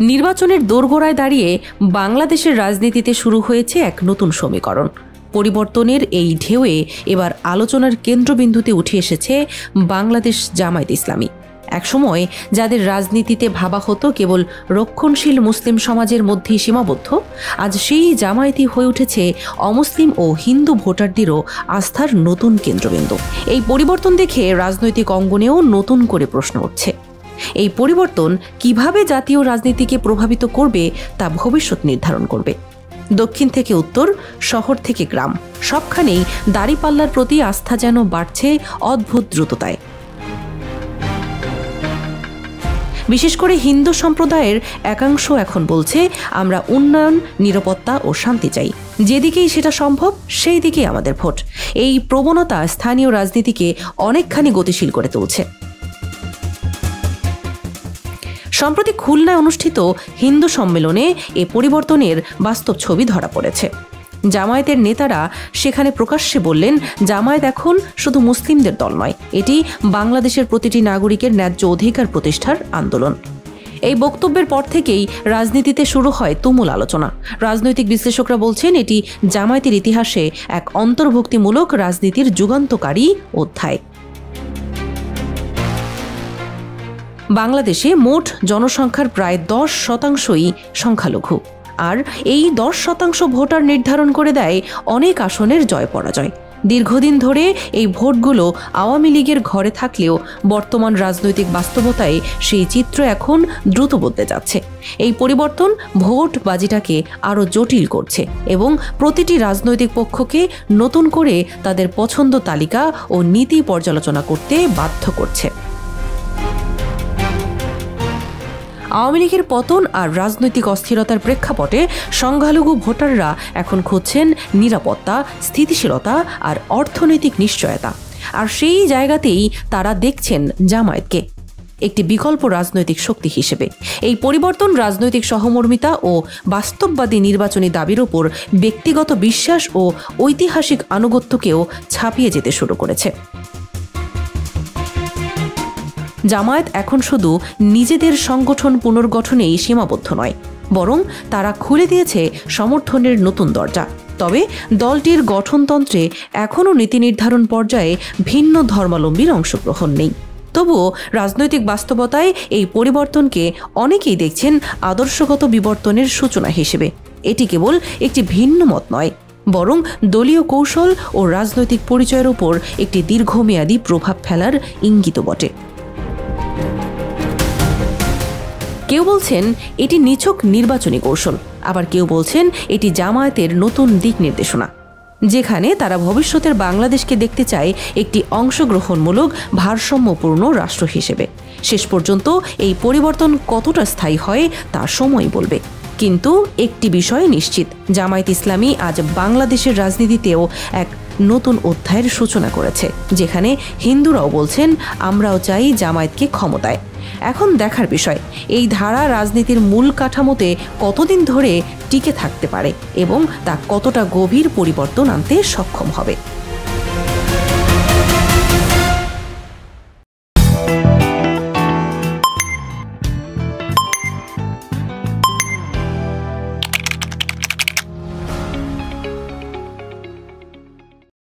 নির্বাচনের দোরগোড়ায় দাঁড়িয়ে বাংলাদেশের রাজনীতিতে শুরু হয়েছে এক নতুন সমীকরণ। পরিবর্তনের এই ঢেউয়ে এবার আলোচনার কেন্দ্রবিন্দুতে উঠে এসেছে বাংলাদেশ জামায়াত ইসলামী। একসময় যাদের রাজনীতিতে ভাবা হতো কেবল রক্ষণশীল মুসলিম সমাজের মধ্যেই সীমাবদ্ধ, আজ সেই জামায়াতই হয়ে উঠেছে অমুসলিম ও হিন্দু ভোটারদেরও আস্থার নতুন কেন্দ্রবিন্দু। এই পরিবর্তন দেখে রাজনৈতিক অঙ্গনেও নতুন করে প্রশ্ন উঠছে। এই পরিবর্তন কিভাবে জাতীয় রাজনীতিকে প্রভাবিত করবে তা ভবিষ্যৎ নির্ধারণ করবে। দক্ষিণ থেকে উত্তর, শহর থেকে গ্রাম, সবখানেই দাঁড়িপাল্লার প্রতি আস্থা যেন বাড়ছে অদ্ভুত দ্রুততায়। বিশেষ করে হিন্দু সম্প্রদায়ের একাংশ এখন বলছে, আমরা উন্নয়ন, নিরাপত্তা ও শান্তি চাই। যেদিকেই সেটা সম্ভব সেই দিকেই আমাদের ভোট। এই প্রবণতা স্থানীয় রাজনীতিকে অনেকখানি গতিশীল করে তুলছে। সম্প্রতি খুলনায় অনুষ্ঠিত হিন্দু সম্মেলনে এ পরিবর্তনের বাস্তব ছবি ধরা পড়েছে। জামায়াতের নেতারা সেখানে প্রকাশ্যে বললেন, জামায়াত এখন শুধু মুসলিমদের দল নয়, এটি বাংলাদেশের প্রতিটি নাগরিকের ন্যায্য অধিকার প্রতিষ্ঠার আন্দোলন। এই বক্তব্যের পর থেকেই রাজনীতিতে শুরু হয় তুমুল আলোচনা। রাজনৈতিক বিশ্লেষকরা বলছেন, এটি জামায়াতের ইতিহাসে এক অন্তর্ভুক্তিমূলক রাজনীতির যুগান্তকারী অধ্যায়। বাংলাদেশে মোট জনসংখ্যার প্রায় 10%ই সংখ্যালঘু, আর এই 10% ভোটার নির্ধারণ করে দেয় অনেক আসনের জয় পরাজয়। দীর্ঘদিন ধরে এই ভোটগুলো আওয়ামী লীগের ঘরে থাকলেও বর্তমান রাজনৈতিক বাস্তবতায় সেই চিত্র এখন দ্রুত বদলে যাচ্ছে। এই পরিবর্তন ভোট বাজিটাকে আরও জটিল করছে এবং প্রতিটি রাজনৈতিক পক্ষকে নতুন করে তাদের পছন্দ তালিকা ও নীতি পর্যালোচনা করতে বাধ্য করছে। আওয়ামী লীগের পতন আর রাজনৈতিক অস্থিরতার প্রেক্ষাপটে সংখ্যালঘু ভোটাররা এখন খুঁজছেন নিরাপত্তা, স্থিতিশীলতা আর অর্থনৈতিক নিশ্চয়তা। আর সেই জায়গাতেই তারা দেখছেন জামায়াতকে একটি বিকল্প রাজনৈতিক শক্তি হিসেবে। এই পরিবর্তন রাজনৈতিক সহমর্মিতা ও বাস্তববাদী নির্বাচনী দাবির ওপর ব্যক্তিগত বিশ্বাস ও ঐতিহাসিক আনুগত্যকেও ছাপিয়ে যেতে শুরু করেছে। জামায়াত এখন শুধু নিজেদের সংগঠন পুনর্গঠনেই সীমাবদ্ধ নয়, বরং তারা খুলে দিয়েছে সমর্থনের নতুন দরজা। তবে দলটির গঠনতন্ত্রে এখনও নীতি নির্ধারণ পর্যায়ে ভিন্ন ধর্মাবলম্বীর অংশগ্রহণ নেই। তবুও রাজনৈতিক বাস্তবতায় এই পরিবর্তনকে অনেকেই দেখছেন আদর্শগত বিবর্তনের সূচনা হিসেবে। এটি কেবল একটি ভিন্ন মত নয়, বরং দলীয় কৌশল ও রাজনৈতিক পরিচয়ের উপর একটি দীর্ঘমেয়াদী প্রভাব ফেলার ইঙ্গিত বটে। কেউ বলছেন এটি নিছক নির্বাচনী কৌশল, আবার কেউ বলছেন এটি জামায়াতের নতুন দিক নির্দেশনা, যেখানে তারা ভবিষ্যতের বাংলাদেশকে দেখতে চায় একটি অংশগ্রহণমূলক ভারসাম্যপূর্ণ রাষ্ট্র হিসেবে। শেষ পর্যন্ত এই পরিবর্তন কতটা স্থায়ী হয় তা সময় বলবে। কিন্তু একটি বিষয় নিশ্চিত, জামায়াত ইসলামী আজ বাংলাদেশের রাজনীতিতেও এক নতুন অধ্যায়ের সূচনা করেছে, যেখানে হিন্দুরাও বলছেন, আমরাও চাই জামায়াতকে ক্ষমতায়। এখন দেখার বিষয়, এই ধারা রাজনীতির মূল কাঠামোতে কতদিন ধরে টিকে থাকতে পারে এবং তা কতটা গভীর পরিবর্তন আনতে সক্ষম হবে।